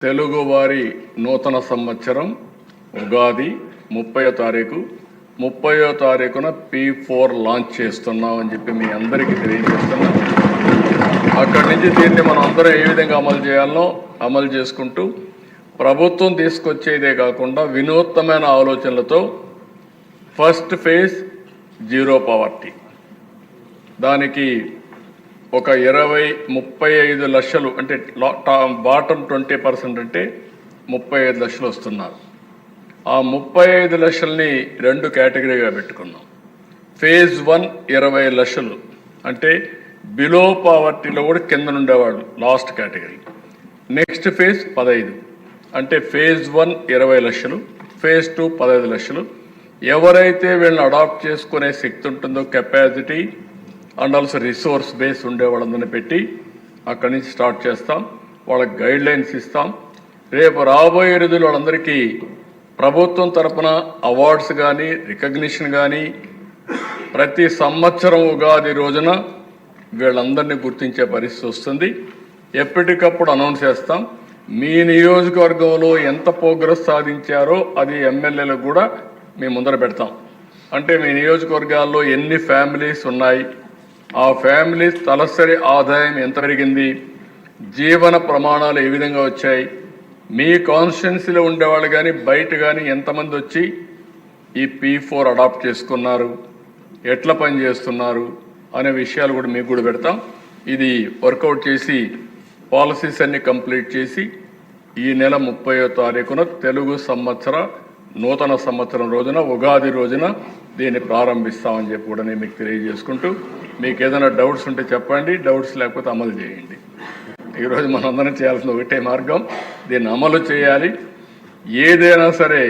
తెలుగువారి నూతన సంవత్సరం ఉగాది 30వ తారీఖు 30వ తారీఖున P4 లాంచ్ చేస్తున్నాం అని చెప్పి మీ అందరికీ తెలియజేస్తున్నాం. అక్కడి నుంచి దీన్ని మనం అందరం ఏ విధంగా అమలు చేయాలో అమలు చేసుకుంటూ ప్రభుత్వం తీసుకొచ్చేదే కాకుండా వినూత్నమైన ఆలోచనలతో ఫస్ట్ ఫేజ్ జీరో పావర్టీ, దానికి ఒక 35 లక్షలు అంటే బాటమ్ 20% అంటే 35 లక్షలు వస్తున్నారు. ఆ 35 లక్షల్ని 2 కేటగిరీగా పెట్టుకున్నాం. ఫేజ్ 1 20 లక్షలు అంటే బిలో పావర్టీలో కూడా కింద ఉండేవాళ్ళు లాస్ట్ కేటగిరీ. నెక్స్ట్ ఫేజ్ 15 అంటే ఫేజ్ 1 20 లక్షలు, ఫేజ్ 2 15 లక్షలు. ఎవరైతే వీళ్ళని అడాప్ట్ చేసుకునే శక్తి ఉంటుందో, capacity and also resource base ఉండే వాళ్ళందరినీ పెట్టి అక్కడి నుంచి స్టార్ట్ చేస్తాం. వాళ్ళకి గైడ్ లైన్స్ ఇస్తాం. రేపు రాబోయే రోజులు వాళ్ళందరికీ ప్రభుత్వం తరపున అవార్డ్స్ కానీ రికగ్నిషన్ కానీ ప్రతి సంవత్సరం ఉగాది రోజున వీళ్ళందరినీ గుర్తించే పరిస్థితి వస్తుంది. ఎప్పటికప్పుడు అనౌన్స్ చేస్తాం. మీ నియోజకవర్గంలో ఎంత ప్రోగ్రెస్ సాధించారో అది ఎమ్మెల్యేలకు కూడా మేము ముందర పెడతాం. అంటే మీ నియోజకవర్గాల్లో ఎన్ని ఫ్యామిలీస్ ఉన్నాయి, ఆ ఫ్యామిలీస్ తలసరి ఆదాయం ఎంత పెరిగింది, జీవన ప్రమాణాలు ఏ విధంగా వచ్చాయి, మీ కాన్స్టిట్యున్సీలో ఉండేవాళ్ళు కానీ బయట కానీ ఎంతమంది వచ్చి ఈ P4 అడాప్ట్ చేసుకున్నారు, ఎట్లా పని చేస్తున్నారు అనే విషయాలు కూడా మీకు కూడా పెడతాం. ఇది వర్కౌట్ చేసి పాలసీస్ అన్ని కంప్లీట్ చేసి ఈ నెల 30వ తారీఖున తెలుగు నూతన సంవత్సరం రోజున ఉగాది రోజున దీన్ని ప్రారంభిస్తామని చెప్పి కూడా నేను మీకు తెలియజేసుకుంటూ, మీకు ఏదైనా డౌట్స్ ఉంటే చెప్పండి, డౌట్స్ లేకపోతే అమలు చేయండి. ఈరోజు మనందరం చేయాల్సిన ఒకటే మార్గం, దీన్ని అమలు చేయాలి. ఏదైనా సరే